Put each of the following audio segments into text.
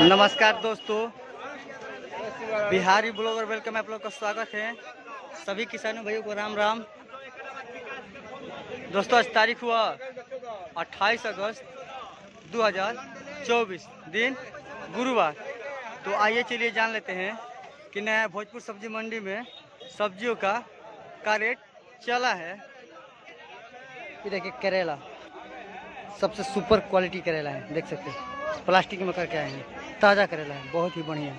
नमस्कार दोस्तों, Bihari blogger welcome आप लोग का स्वागत है। सभी किसानों भाइयों को राम राम। दोस्तों आज तारीख हुआ 28 अगस्त 2024, दिन गुरुवार। तो आइए चलिए जान लेते हैं कि नया भोजपुर सब्जी मंडी में सब्जियों का रेट चला है। ये देखिए करेला, सबसे सुपर क्वालिटी करेला है, देख सकते हैं। प्लास्टिक में करके आए हैं, ताज़ा करेला है, बहुत ही बढ़िया।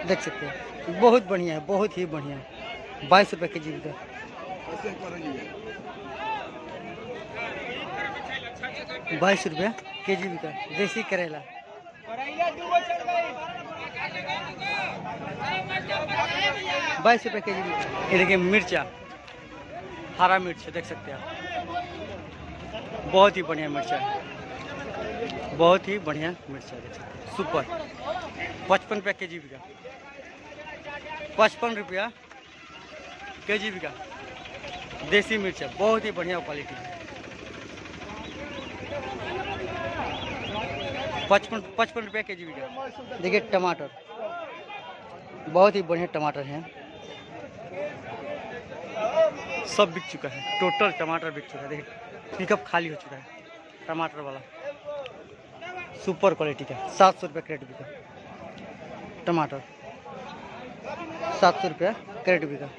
देख सकते हैं, बहुत बढ़िया है, बहुत ही बढ़िया। 22 रुपये के जी का। 22 रुपये के जी का देसी करेला। 22 रुपये के जी का। ये देखिए मिर्चा, हरा मिर्च देख सकते हैं आप, बहुत ही बढ़िया मिर्चा है, बहुत ही बढ़िया मिर्चा देख सकते हैं, सुपर। 55 रुपया के जी का, 55 रुपया के जी का देसी मिर्चा, बहुत ही बढ़िया क्वालिटी है। 55 रुपया के जी का। देखिए टमाटर, बहुत ही बढ़िया टमाटर हैं, सब बिक चुका है, टोटल टमाटर बिक चुका है। देखिए पिकअप खाली हो चुका है टमाटर वाला, सुपर क्वालिटी का। 700 रुपये क्रेट बिका टमाटर, 700 रुपये क्रेट बिका।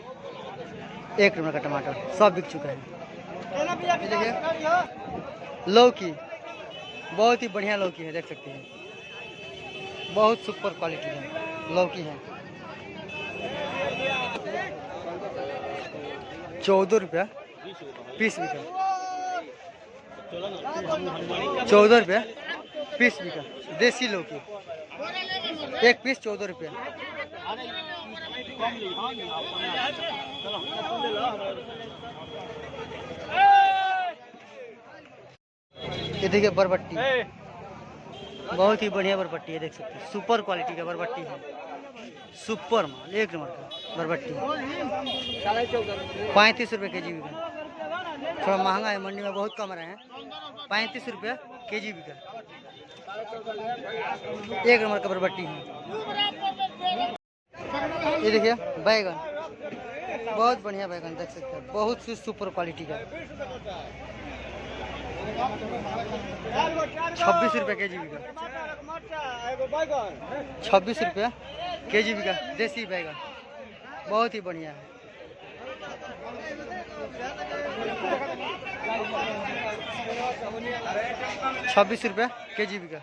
1 नंबर का टमाटर, सब बिक चुका है। देखिए लौकी, बहुत ही बढ़िया लौकी है, देख सकते हैं, बहुत सुपर क्वालिटी है लौकी है। 14 रुपया पीस बिका, 14 रुपया पीस बिका देसी लौकी। 1 पीस 14 रुपया। ये देखिए बरबट्टी, बहुत ही बढ़िया बरबट्टी है, देख सकते हैं, सुपर क्वालिटी का बरबट्टी है, सुपर माल, 1 नंबर का बरबट्टी। 35 रुपये के जी का, थोड़ा महंगा है, मंडी में बहुत कम रहे हैं। 35 रुपये के जी का 1 नंबर का बरबट्टी है। ये देखिए बैगन, बहुत बढ़िया बैगन देख सकते हैं, बहुत सी सुपर क्वालिटी का। 26 रुपये के जी का, 26 रुपये के जी का देसी बैगन, बहुत ही बढ़िया है। 26 रुपये के जी का।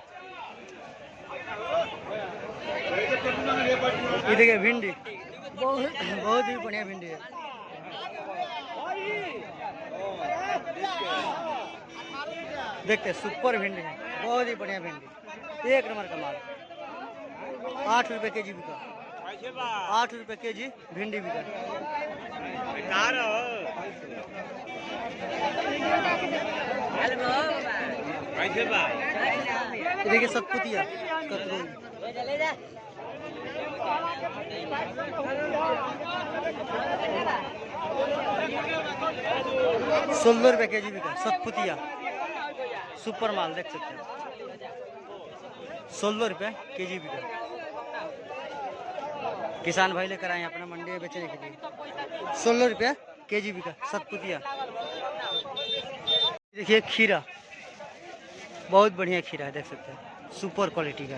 ये देखिए भिंडी, बहुत ही बढ़िया भिंडी है। देखते सुपर भिंडी है, बहुत ही बढ़िया भिंडी, 1 नंबर का माल। 8 रुपये के जी बिका, 8 रुपये के जी भिंडी बिका। देखिए सतपुतिया, 16 रुपये के जी बिका सतपुतिया, सुपर माल देख सकते हैं, 16 रुपये के जी बिका। किसान भाई लेकर आए अपना मंडी में बेचने के लिए। 16 रुपये के जी बिका सतपुतिया। देखिए खीरा, बहुत बढ़िया खीरा है, देख सकते हैं, सुपर क्वालिटी का।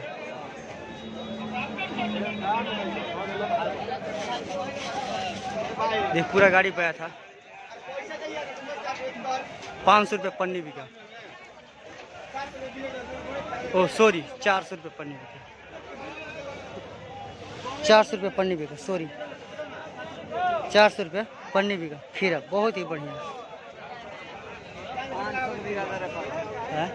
देख पूरा गाड़ी पे आया था। 500 रुपये पन्नी बिका, ओ सॉरी 400 रुपये पन्नी बिका, 400 रुपये पन्नी बिका, सॉरी 400 रुपये पन्नी बिका खीरा, बहुत ही बढ़िया है।